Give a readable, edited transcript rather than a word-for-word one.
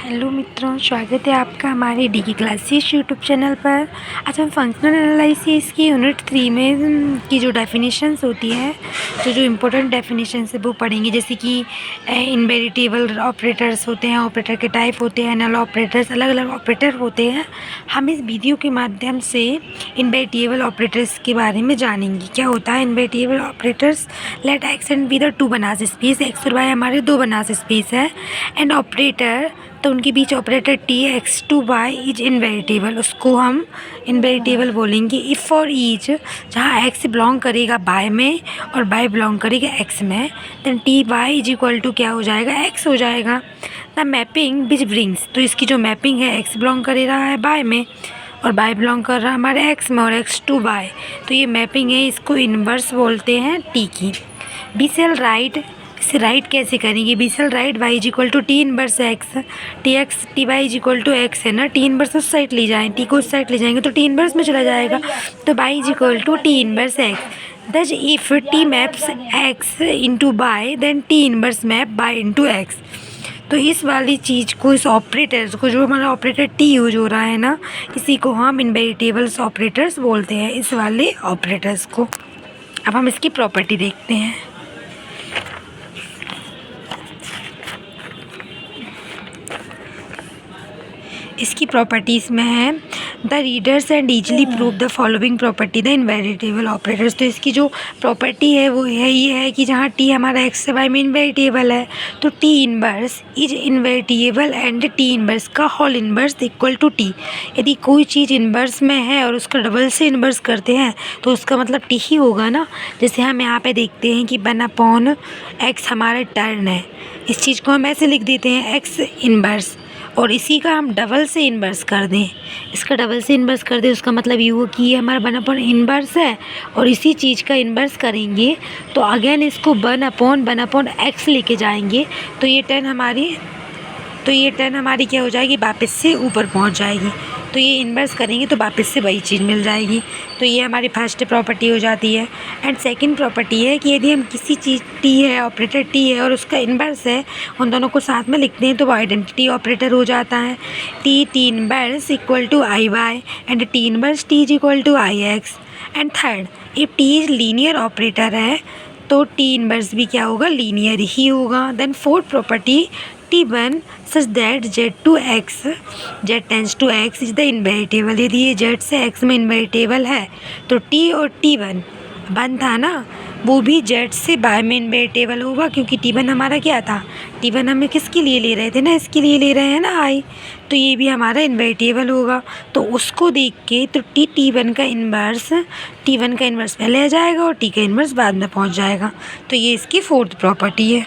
Hello मित्रों, स्वागत है आपका हमारे डीके क्लासेस यूट्यूब चैनल पर। आज हम फंक्शनल एनालिसिस की यूनिट 3 में की जो डेफिनेशंस होती है, तो जो इम्पोर्टेंट डेफिनेशंस है वो पढ़ेंगे। जैसे कि इनवेरिटेबल ऑपरेटर्स होते हैं, ऑपरेटर के टाइप होते हैं, नल ऑपरेटर्स, अलग अलग ऑपरेटर होते हैं। हम इस वीडियो के माध्यम से इनवेरिटेबल ऑपरेटर्स के बारे में जानेंगे। क्या होता है invertible operators? Let X and B the two Banach space, X और वाई हमारे दो बनास स्पेस है, एंड ऑपरेटर तो उनके बीच operator T X to Y is invertible, उसको हम इनवेरिटेबल बोलेंगे। इफ़ फॉर ईच, जहाँ एक्स बिलोंग करेगा बाय में और बाय बिलोंग करेगा एक्स में, then T Y is equal to क्या हो जाएगा, एक्स हो जाएगा। द मैपिंग विच ब्रिंग्स, तो इसकी जो मैपिंग है, एक्स बिलोंग कर रहा है बाय में और बाय बिलोंग कर रहा है हमारे एक्स में और एक्स टू बाय, तो ये मैपिंग है, इसको इन्वर्स बोलते हैं टी की। बी सेल राइट, इसे राइट कैसे करेंगे? We shall write y is equal to T inverse x, T x T Y is equal to x है ना, टी इनवर्स उस साइड ले जाएँ, टी को उस साइड ले जाएंगे तो टी इनवर्स में चला जाएगा, तो Y is equal to T inverse X. Thus if T maps X into Y, then T inverse map Y into X. तो इस वाली चीज़ को, इस ऑपरेटर्स को, जो हमारा ऑपरेटर टी यूज हो रहा है ना, इसी को हम इनवेरिटेबल्स ऑपरेटर्स बोलते हैं, इस वाले ऑपरेटर्स को। अब हम इसकी प्रॉपर्टी देखते हैं। इसकी प्रॉपर्टीज़ में है the readers and easily prove the following property the invertible operators. तो इसकी जो प्रॉपर्टी है वो है ये है कि जहाँ टी हमारा एक्स से वाई में इनवेरिटेबल है, तो T inverse is invertible and T inverse का whole inverse equal to T. यदि कोई चीज़ इनवर्स में है और उसका डबल से इनवर्स करते हैं तो उसका मतलब टी ही होगा ना। जैसे हम यहाँ पे देखते हैं कि 1/x हमारा टर्न है, इस चीज़ को हम ऐसे लिख देते हैं एक्स इनवर्स, और इसी का हम डबल से इन्वर्स कर दें, इसका डबल से इन्वर्स कर दें, उसका मतलब ये हुआ कि ये हमारा 1/1 इन्वर्स है, और इसी चीज़ का इन्वर्स करेंगे तो अगेन इसको 1/1/x लेके जाएंगे, तो ये टर्न हमारी क्या हो जाएगी, वापस से ऊपर पहुंच जाएगी। तो ये इन्वर्स करेंगे तो वापस से वही चीज़ मिल जाएगी। तो ये हमारी फर्स्ट प्रॉपर्टी हो जाती है। एंड सेकंड प्रॉपर्टी है कि यदि हम किसी चीज़ टी है, ऑपरेटर टी है और उसका इन्वर्स है, उन दोनों को साथ में लिखते हैं तो वो आइडेंटिटी ऑपरेटर हो जाता है। T inverse equal to I y and T inverse T is equal to I x. And third, if T is linear operator है तो टी इन्वर्स भी क्या होगा, लीनियर ही होगा। Then fourth property, T1 such that Z tends to X is the invertible. यदि ये Z से X में इन्वेरिटेबल है तो T और T1 बन था ना, वो भी Z से Y में इन्वेरिटेबल होगा, क्योंकि T1 हमारा क्या था, T1 हमें किसके लिए ले रहे थे ना, इसके लिए ले रहे हैं ना I, तो ये भी हमारा इन्वेरिटेबल होगा। तो उसको देख के तो T1 का इन्वर्स पहले आ जाएगा और T का इन्वर्स बाद में पहुंच जाएगा। तो ये इसकी फोर्थ प्रॉपर्टी है।